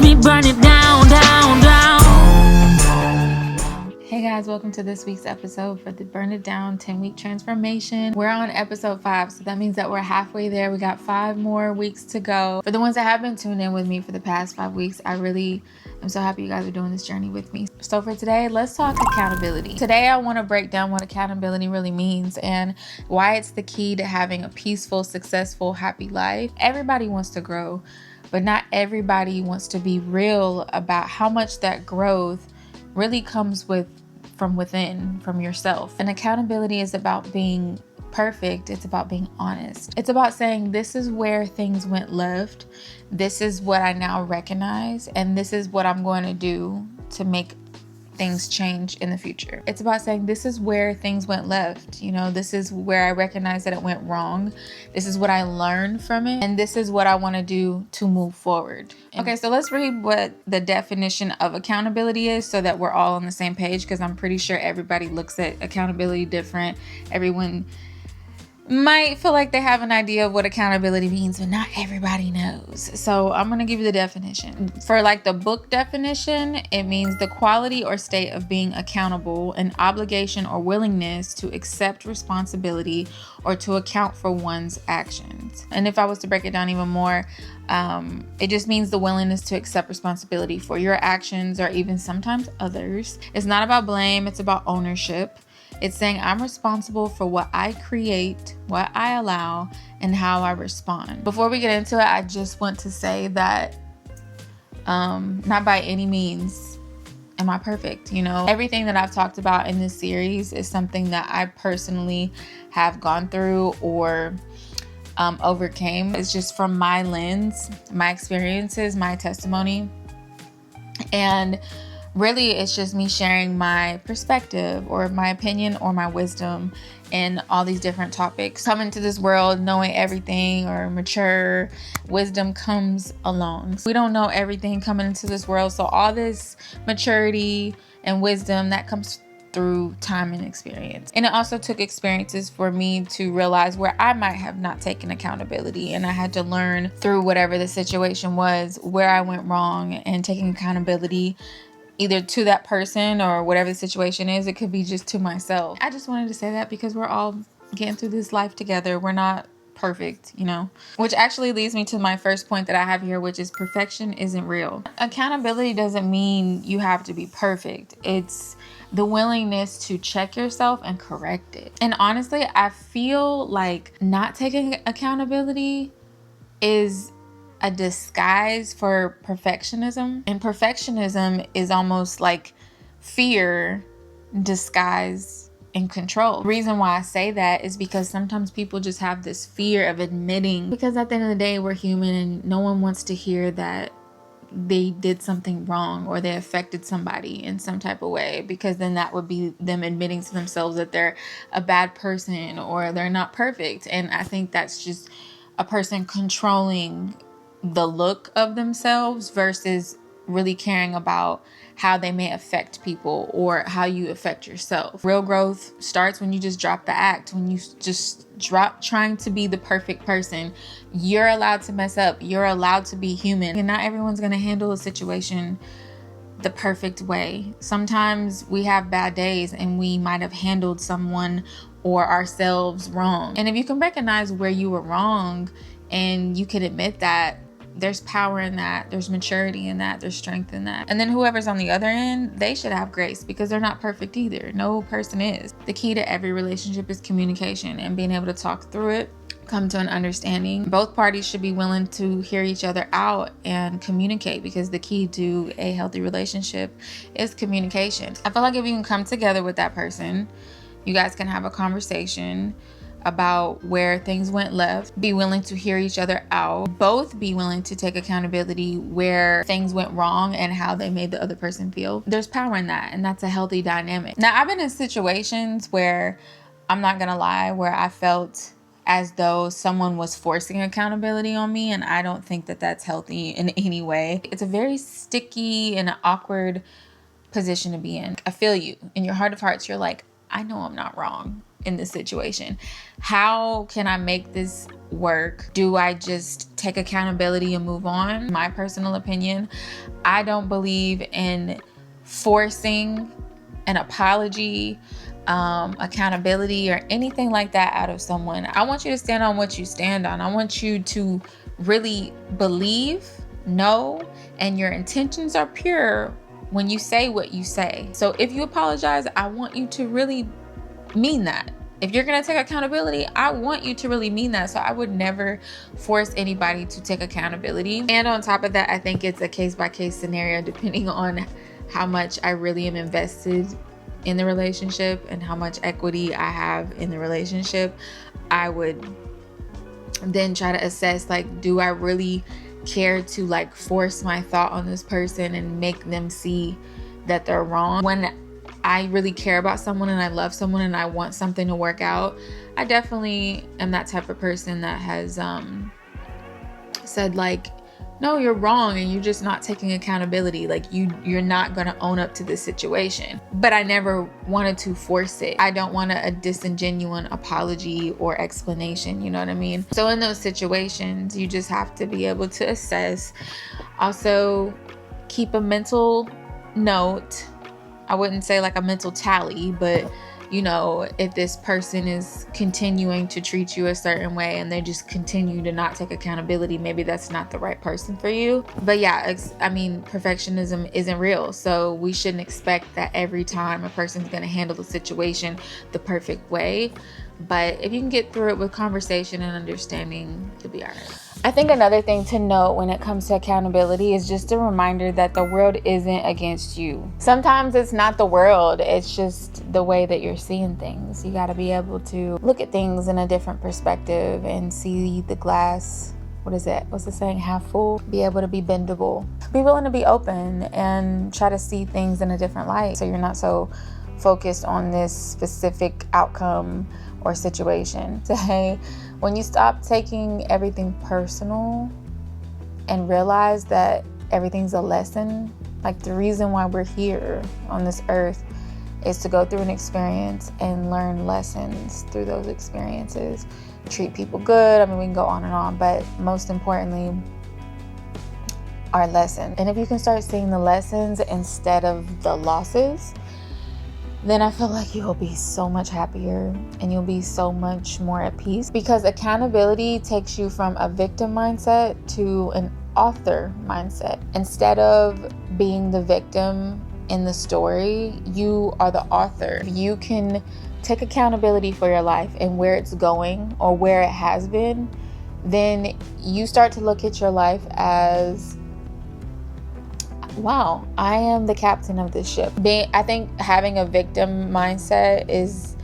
Watch me burn it down, down, down. Hey guys, welcome to this week's episode for the Burn It Down 10-week transformation. We're on episode 5, so that means that we're halfway there. We got 5 more weeks to go. For the ones that have been tuned in with me for the past 5 weeks, I really am so happy you guys are doing this journey with me. So for today, let's talk accountability. Today, I want to break down what accountability really means and why it's the key to having a peaceful, successful, happy life. Everybody wants to grow, but not everybody wants to be real about how much that growth really comes from within, from yourself. And accountability is about being perfect. It's about being honest. It's about saying, this is where things went left. This is what I now recognize. And this is what I'm going to do to make things change in the future. It's about saying, this is where things went left. You know, this is where I recognize that it went wrong. This is what I learned from it. And this is what I want to do to move forward. Okay, so let's read what the definition of accountability is so that we're all on the same page, because I'm pretty sure everybody looks at accountability different. Everyone might feel like they have an idea of what accountability means, but not everybody knows. So I'm going to give you the definition. For like the book definition, it means the quality or state of being accountable, an obligation or willingness to accept responsibility or to account for one's actions. And if I was to break it down even more, it just means the willingness to accept responsibility for your actions or even sometimes others. It's not about blame, it's about ownership. It's saying I'm responsible for what I create, what I allow, and how I respond. Before we get into it, I just want to say that not by any means am I perfect. You know, everything that I've talked about in this series is something that I personally have gone through or overcame. It's just from my lens, my experiences, my testimony. And really, it's just me sharing my perspective or my opinion or my wisdom in all these different topics. Coming to this world knowing everything or mature wisdom comes along. We don't know everything coming into this world. So all this maturity and wisdom that comes through time and experience. And it also took experiences for me to realize where I might have not taken accountability, and I had to learn through whatever the situation was where I went wrong and taking accountability either to that person or whatever the situation is. It could be just to myself. I just wanted to say that because we're all getting through this life together. We're not perfect, you know, which actually leads me to my first point that I have here, which is perfection isn't real. Accountability doesn't mean you have to be perfect. It's the willingness to check yourself and correct it. And honestly, I feel like not taking accountability is a disguise for perfectionism. And perfectionism is almost like fear disguised in control. The reason why I say that is because sometimes people just have this fear of admitting, because at the end of the day, we're human and no one wants to hear that they did something wrong or they affected somebody in some type of way, because then that would be them admitting to themselves that they're a bad person or they're not perfect. And I think that's just a person controlling the look of themselves versus really caring about how they may affect people or how you affect yourself. Real growth starts when you just drop the act, when you just drop trying to be the perfect person. You're allowed to mess up. You're allowed to be human. And not everyone's going to handle a situation the perfect way. Sometimes we have bad days and we might have handled someone or ourselves wrong. And if you can recognize where you were wrong and you can admit that, there's power in that, there's maturity in that, there's strength in that. And then whoever's on the other end, they should have grace because they're not perfect either. No person is. The key to every relationship is communication and being able to talk through it, come to an understanding. Both parties should be willing to hear each other out and communicate, because the key to a healthy relationship is communication. I feel like if you can come together with that person, you guys can have a conversation about where things went left, be willing to hear each other out, both be willing to take accountability where things went wrong and how they made the other person feel. There's power in that, and that's a healthy dynamic. Now, I've been in situations where, I'm not gonna lie, where I felt as though someone was forcing accountability on me, and I don't think that that's healthy in any way. It's a very sticky and awkward position to be in. I feel you. In your heart of hearts, you're like, I know I'm not wrong. in this situation? How can I make this work? Do I just take accountability and move on? My personal opinion, I don't believe in forcing an apology, accountability, or anything like that out of someone. I want you to stand on what you stand on. I want you to really believe, know, and your intentions are pure when you say what you say. So if you apologize, I want you to really mean that. If you're gonna take accountability, I want you to really mean that. So I would never force anybody to take accountability. And on top of that, I think it's a case-by-case scenario depending on how much I really am invested in the relationship and how much equity I have in the relationship. I would then try to assess, like, do I really care to like force my thought on this person and make them see that they're wrong? When I really care about someone and I love someone and I want something to work out, I definitely am that type of person that has said like, no, you're wrong and you're just not taking accountability. Like you're not going to own up to this situation. But I never wanted to force it. I don't want a disingenuous apology or explanation, you know what I mean? So in those situations, you just have to be able to assess. Also, keep a mental note. I wouldn't say like a mental tally, but you know, if this person is continuing to treat you a certain way and they just continue to not take accountability, maybe that's not the right person for you. But yeah, I mean, perfectionism isn't real. So we shouldn't expect that every time a person's going to handle the situation the perfect way. But if you can get through it with conversation and understanding, you'll be all right. I think another thing to note when it comes to accountability is just a reminder that the world isn't against you. Sometimes it's not the world, it's just the way that you're seeing things. You got to be able to look at things in a different perspective and see the glass, what's the saying, half full? Be able to be bendable. Be willing to be open and try to see things in a different light, so you're not so focused on this specific outcome or situation. So hey, when you stop taking everything personal and realize that everything's a lesson, like the reason why we're here on this earth is to go through an experience and learn lessons through those experiences. Treat people good. I mean, we can go on and on, but most importantly, our lesson. And if you can start seeing the lessons instead of the losses, then I feel like you'll be so much happier and you'll be so much more at peace, because accountability takes you from a victim mindset to an author mindset. Instead of being the victim in the story, you are the author. You can take accountability for your life and where it's going or where it has been, then you start to look at your life as, wow, I am the captain of this ship. I think having a victim mindset is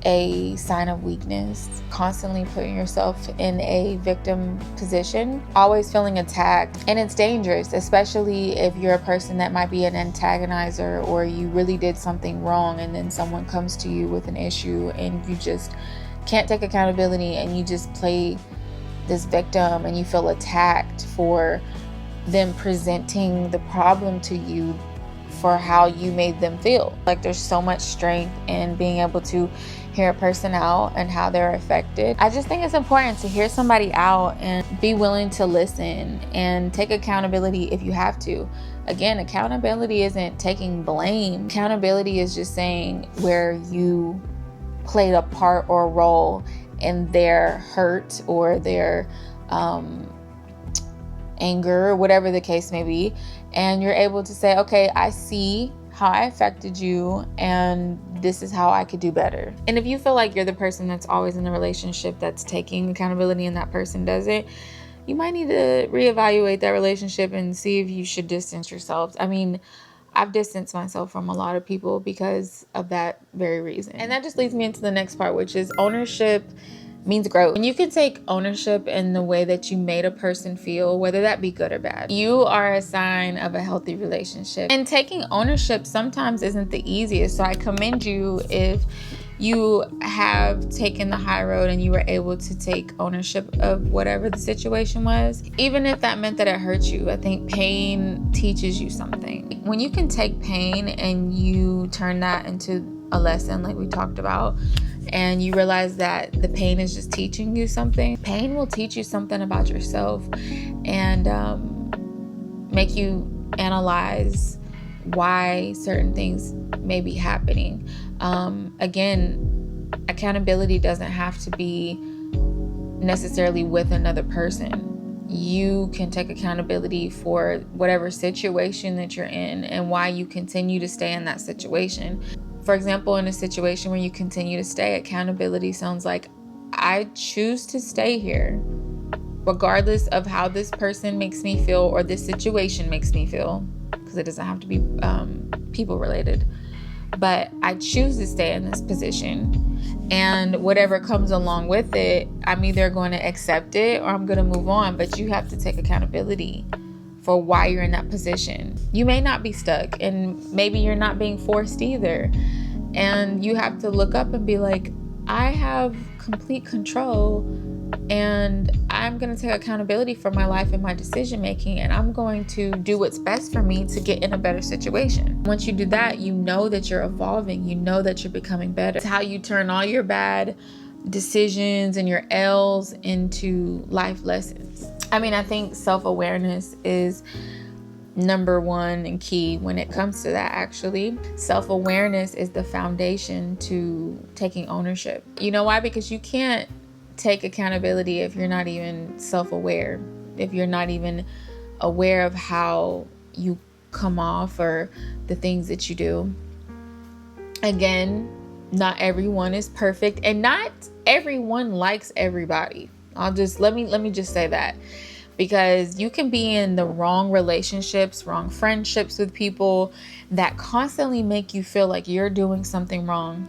a sign of weakness. Constantly putting yourself in a victim position, always feeling attacked, and it's dangerous, especially if you're a person that might be an antagonizer or you really did something wrong and then someone comes to you with an issue and you just can't take accountability and you just play this victim and you feel attacked for them presenting the problem to you for how you made them feel. Like, there's so much strength in being able to hear a person out and how they're affected. I just think it's important to hear somebody out and be willing to listen and take accountability if you have to. Again, accountability isn't taking blame. Accountability is just saying where you played a part or a role in their hurt or their anger or whatever the case may be, and you're able to say, okay, I see how I affected you and this is how I could do better. And if you feel like you're the person that's always in the relationship that's taking accountability and that person doesn't, you might need to reevaluate that relationship and see if you should distance yourselves. I mean, I've distanced myself from a lot of people because of that very reason. And that just leads me into the next part, which is ownership means growth. When you can take ownership in the way that you made a person feel, whether that be good or bad, you are a sign of a healthy relationship. And taking ownership sometimes isn't the easiest. So I commend you if you have taken the high road and you were able to take ownership of whatever the situation was, even if that meant that it hurt you. I think pain teaches you something. When you can take pain and you turn that into a lesson, like we talked about, and you realize that the pain is just teaching you something. Pain will teach you something about yourself and make you analyze why certain things may be happening. Again, accountability doesn't have to be necessarily with another person. You can take accountability for whatever situation that you're in and why you continue to stay in that situation. For example, in a situation where you continue to stay, accountability sounds like, I choose to stay here regardless of how this person makes me feel or this situation makes me feel, because it doesn't have to be people related. But I choose to stay in this position, and whatever comes along with it, I'm either going to accept it or I'm going to move on. But you have to take accountability for why you're in that position. You may not be stuck, and maybe you're not being forced either. And you have to look up and be like, I have complete control, and I'm going to take accountability for my life and my decision making, and I'm going to do what's best for me to get in a better situation. Once you do that, you know that you're evolving, you know that you're becoming better. It's how you turn all your bad decisions and your L's into life lessons. I think self-awareness is number one and key when it comes to that. Actually, self-awareness is the foundation to taking ownership. You know why? Because you can't take accountability if you're not even self-aware, if you're not even aware of how you come off or the things that you do. Again, not everyone is perfect, and not everyone likes everybody. Let me just say that, because you can be in the wrong relationships, wrong friendships with people that constantly make you feel like you're doing something wrong,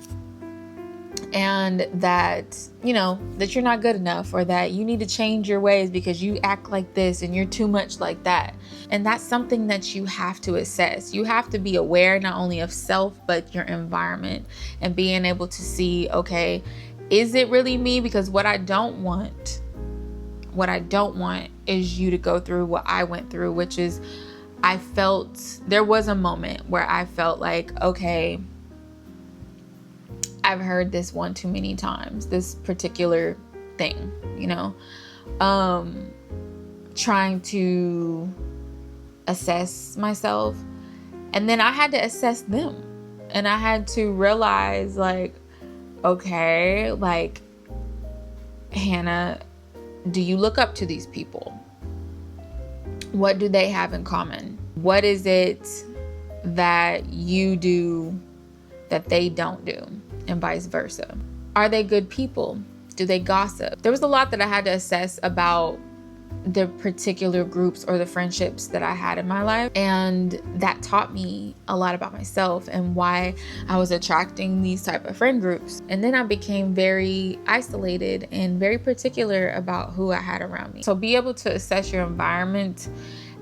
and that that you're not good enough, or that you need to change your ways because you act like this and you're too much like that. And that's something that you have to assess. You have to be aware not only of self but your environment, and being able to see, okay, is it really me? Because what I don't want is you to go through what I went through, which is there was a moment where I felt like, okay, I've heard this one too many times, this particular thing, trying to assess myself. And then I had to assess them, and I had to realize, like, okay, like, Hannah, do you look up to these people? What do they have in common? What is it that you do that they don't do? And vice versa. Are they good people? Do they gossip? There was a lot that I had to assess about the particular groups or the friendships that I had in my life. And that taught me a lot about myself and why I was attracting these type of friend groups. And then I became very isolated and very particular about who I had around me. So be able to assess your environment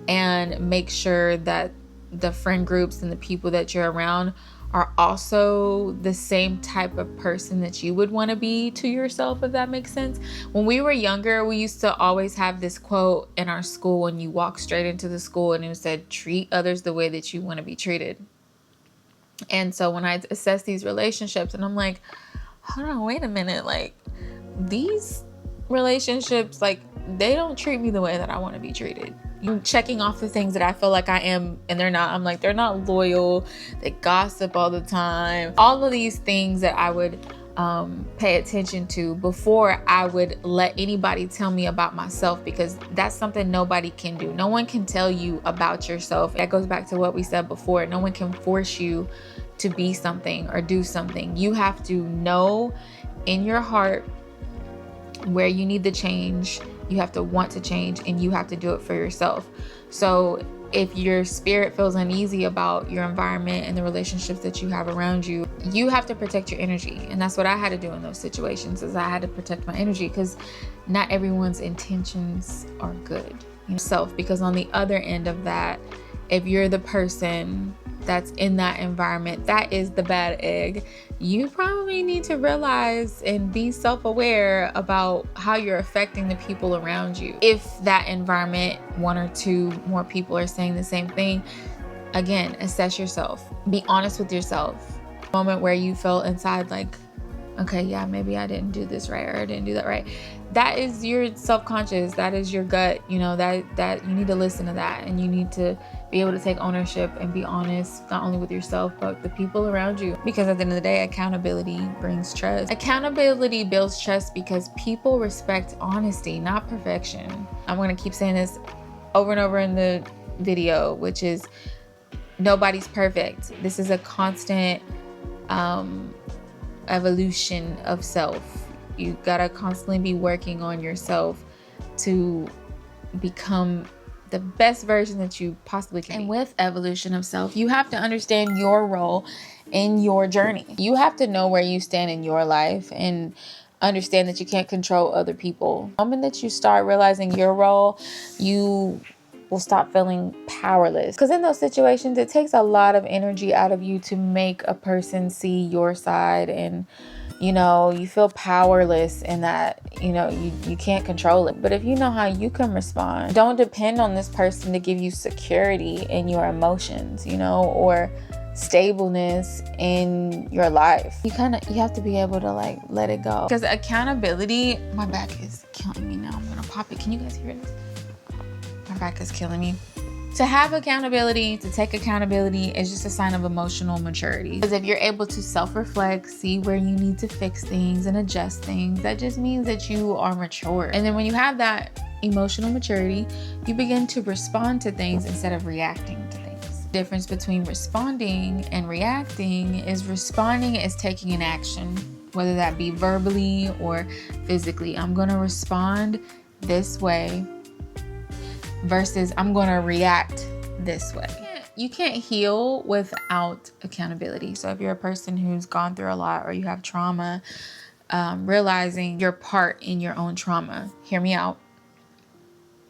and make sure that the friend groups and the people that you're around are also the same type of person that you would want to be to yourself, if that makes sense. When we were younger, we used to always have this quote in our school when you walk straight into the school, and it said, treat others the way that you want to be treated. And so when I assess these relationships, and I'm like, hold on, wait a minute, like, these relationships, like, they don't treat me the way that I want to be treated. You checking off the things that I feel like I am, and they're not. I'm like, they're not loyal. They gossip all the time. All of these things that I would pay attention to before I would let anybody tell me about myself, because that's something nobody can do. No one can tell you about yourself. That goes back to what we said before. No one can force you to be something or do something. You have to know in your heart where you need the change. You have to want to change, and you have to do it for yourself. So if your spirit feels uneasy about your environment and the relationships that you have around you, you have to protect your energy. And that's what I had to do in those situations, is I had to protect my energy, because not everyone's intentions are good. Yourself, because on the other end of that, if you're the person that's in that environment, that is the bad egg, you probably need to realize and be self-aware about how you're affecting the people around you. If that environment, one or two more people are saying the same thing, again, assess yourself. Be honest with yourself. Moment where you felt inside like, okay, yeah, maybe I didn't do this right, or I didn't do that right. That is your self-conscious. That is your gut. You know, that you need to listen to that, and you need to be able to take ownership and be honest, not only with yourself, but the people around you. Because at the end of the day, accountability brings trust. Accountability builds trust because people respect honesty, not perfection. I'm going to keep saying this over and over in the video, which is nobody's perfect. This is a constant evolution of self. You gotta constantly be working on yourself to become the best version that you possibly can. And with evolution of self, you have to understand your role in your journey. You have to know where you stand in your life and understand that you can't control other people. The moment that you start realizing your role, you will stop feeling powerless. Because in those situations, it takes a lot of energy out of you to make a person see your side, and you know, you feel powerless in that, you know, you can't control it. But if you know how you can respond, don't depend on this person to give you security in your emotions, you know, or stableness in your life. You have to be able to like let it go. Because accountability, my back is killing me now. I'm gonna pop it. Can you guys hear this? My back is killing me. To have accountability, to take accountability, is just a sign of emotional maturity. Because if you're able to self-reflect, see where you need to fix things and adjust things, that just means that you are mature. And then when you have that emotional maturity, you begin to respond to things instead of reacting to things. The difference between responding and reacting is responding is taking an action, whether that be verbally or physically. I'm going to respond this way versus I'm going to react this way. You can't heal without accountability. So if you're a person who's gone through a lot, or you have trauma, realizing your part in your own trauma. Hear me out,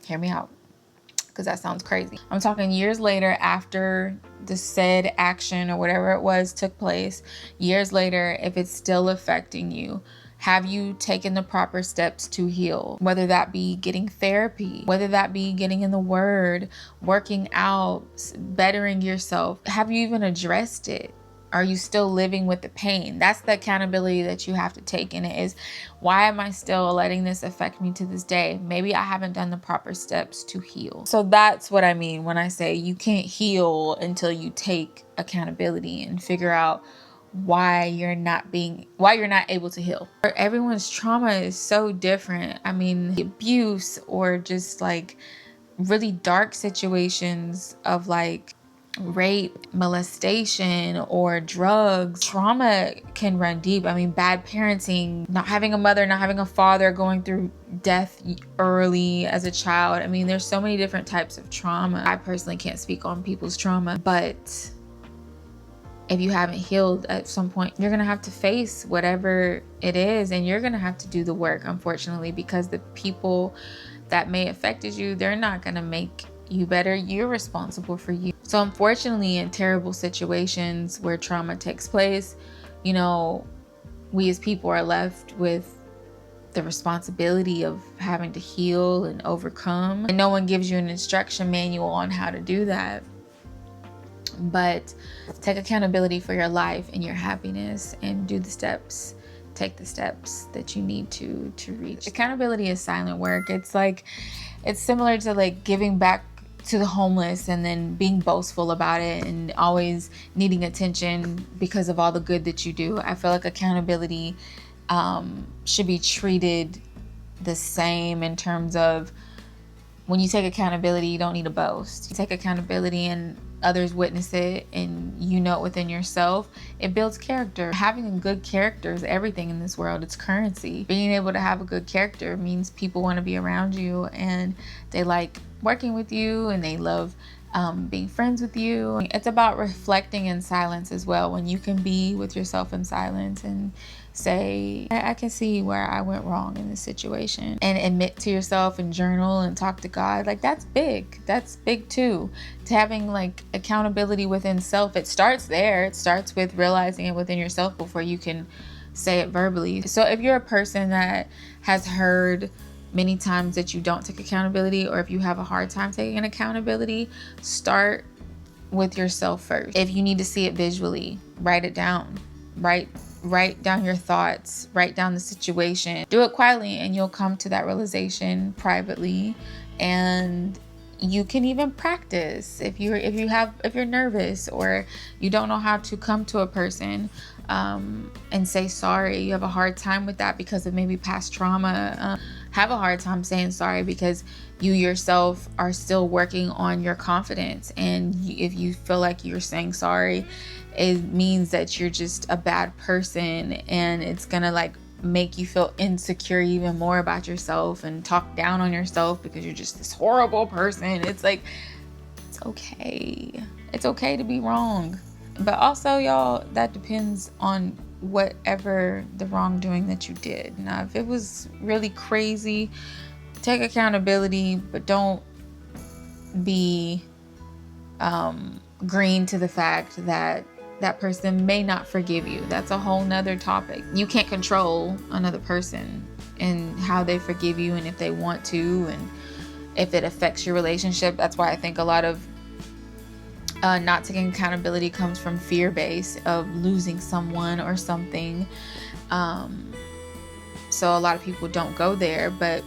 because that sounds crazy. I'm talking years later, after the said action or whatever it was took place, years later, if it's still affecting you, have you taken the proper steps to heal? Whether that be getting therapy, whether that be getting in the word, working out, bettering yourself. Have you even addressed it? Are you still living with the pain? That's the accountability that you have to take in it, is, why am I still letting this affect me to this day? Maybe I haven't done the proper steps to heal. So that's what I mean when I say you can't heal until you take accountability and figure out why you're not able to heal. Everyone's trauma is so different. I mean, abuse or just like really dark situations of like rape, molestation, or drugs. Trauma can run deep. I mean, bad parenting, not having a mother, not having a father, going through death early as a child. I mean, there's so many different types of trauma. I personally can't speak on people's trauma, but if you haven't healed, at some point, you're going to have to face whatever it is, and you're going to have to do the work, unfortunately, because the people that may have affected you, they're not going to make you better. You're responsible for you. So unfortunately, in terrible situations where trauma takes place, you know, we as people are left with the responsibility of having to heal and overcome. And no one gives you an instruction manual on how to do that. But take accountability for your life and your happiness, and do the steps. Take the steps that you need to reach. Accountability is silent work. It's similar to like giving back to the homeless and then being boastful about it and always needing attention because of all the good that you do. I feel like accountability should be treated the same in terms of, when you take accountability, you don't need to boast. You take accountability and others witness it, and you know it within yourself. It builds character. Having a good character is everything in this world. It's currency. Being able to have a good character means people want to be around you, and they like working with you, and they love being friends with you. It's about reflecting in silence as well. When you can be with yourself in silence and say, I can see where I went wrong in this situation, and admit to yourself and journal and talk to God. Like, that's big. That's big too. To having like accountability within self, it starts there. It starts with realizing it within yourself before you can say it verbally. So if you're a person that has heard many times that you don't take accountability, or if you have a hard time taking accountability, start with yourself first. If you need to see it visually, write it down. Write write down your thoughts, write down the situation, do it quietly, and you'll come to that realization privately. And you can even practice if you're nervous or you don't know how to come to a person and say sorry. You have a hard time with that because of maybe past trauma. Have a hard time saying sorry because you yourself are still working on your confidence. And if you feel like you're saying sorry, it means that you're just a bad person, and it's gonna like make you feel insecure even more about yourself and talk down on yourself because you're just this horrible person. It's like, it's okay. It's okay to be wrong. But also, y'all, that depends on whatever the wrongdoing that you did. Now, if it was really crazy, take accountability, but don't be green to the fact that that person may not forgive you. That's a whole nother topic. You can't control another person and how they forgive you and if they want to and if it affects your relationship. That's why I think a lot of not taking accountability comes from fear base of losing someone or something. So a lot of people don't go there, but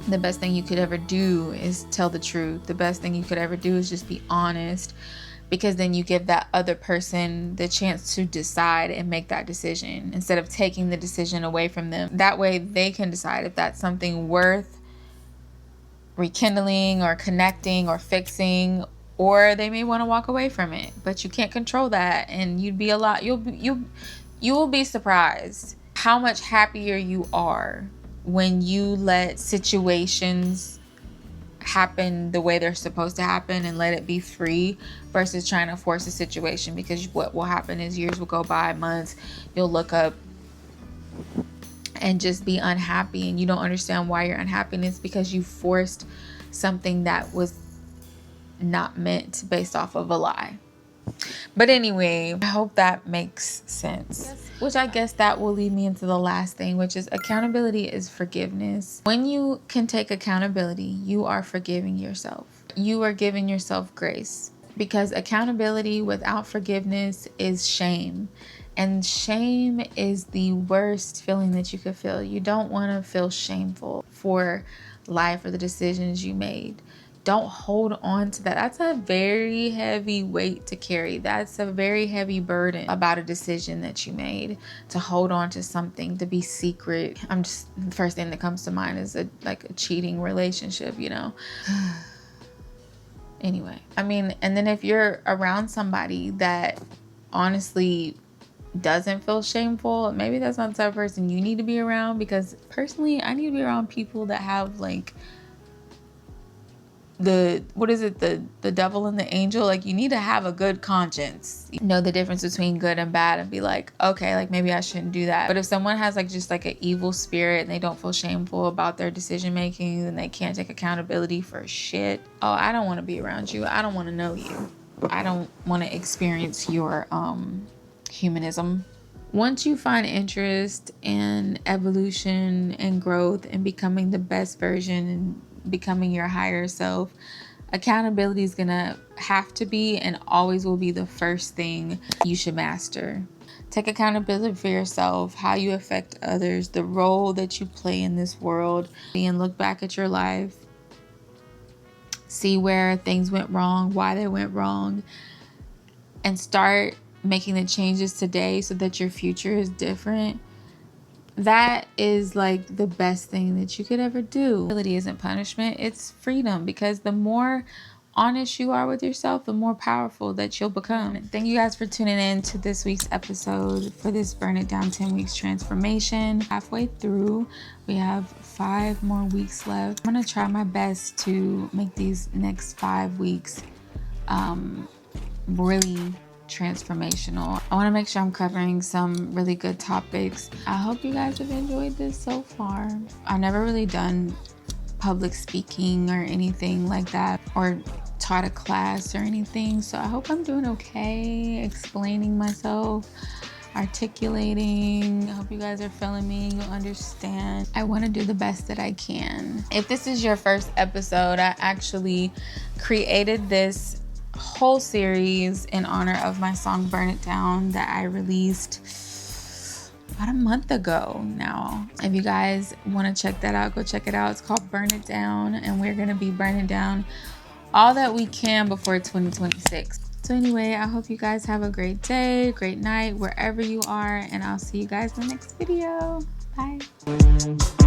the best thing you could ever do is tell the truth. The best thing you could ever do is just be honest, because then you give that other person the chance to decide and make that decision instead of taking the decision away from them. That way they can decide if that's something worth rekindling or connecting or fixing, or they may want to walk away from it. But you can't control that, and you will be surprised how much happier you are when you let situations happen the way they're supposed to happen and let it be free versus trying to force a situation. Because what will happen is years will go by, months, you'll look up and just be unhappy, and you don't understand why you're unhappy. And it's because you forced something that was not meant based off of a lie. But anyway, I hope that makes sense. Yes. Which I guess that will lead me into the last thing, which is accountability is forgiveness. When you can take accountability, you are forgiving yourself. You are giving yourself grace, because accountability without forgiveness is shame. And shame is the worst feeling that you could feel. You don't want to feel shameful for life or the decisions you made. Don't hold on to that. That's a very heavy weight to carry. That's a very heavy burden about a decision that you made, to hold on to something, to be secret. The first thing that comes to mind is a cheating relationship, you know. Anyway, and then if you're around somebody that honestly doesn't feel shameful, maybe that's not the type of person you need to be around. Because personally, I need to be around people that have the devil and the angel. You need to have a good conscience, know the difference between good and bad, and be like, okay, maybe I shouldn't do that. But if someone has just an evil spirit and they don't feel shameful about their decision making, and they can't take accountability for shit, I don't want to be around you. I don't want to know you. I don't want to experience your humanism. Once you find interest in evolution and growth and becoming the best version and becoming your higher self, accountability is gonna have to be and always will be the first thing you should master. Take accountability for yourself, how you affect others, the role that you play in this world, and look back at your life, see where things went wrong, why they went wrong, and start making the changes today so that your future is different. That is the best thing that you could ever do. Accountability isn't punishment, it's freedom, because the more honest you are with yourself, the more powerful that you'll become. Thank you guys for tuning in to this week's episode for this Burn It Down 10 Weeks transformation. Halfway through, we have 5 more weeks left. I'm gonna try my best to make these next 5 weeks really transformational. I want to make sure I'm covering some really good topics. I hope you guys have enjoyed this so far. I've never really done public speaking or anything like that, or taught a class or anything, so I hope I'm doing okay explaining myself, articulating. I hope you guys are feeling me, you'll understand. I want to do the best that I can. If this is your first episode, I actually created this whole series in honor of my song Burn It Down that I released about a month ago now. If you guys want to check that out, go check it out. It's called Burn It Down, and we're going to be burning down all that we can before 2026. So anyway, I hope you guys have a great day, great night, wherever you are, and I'll see you guys in the next video. Bye.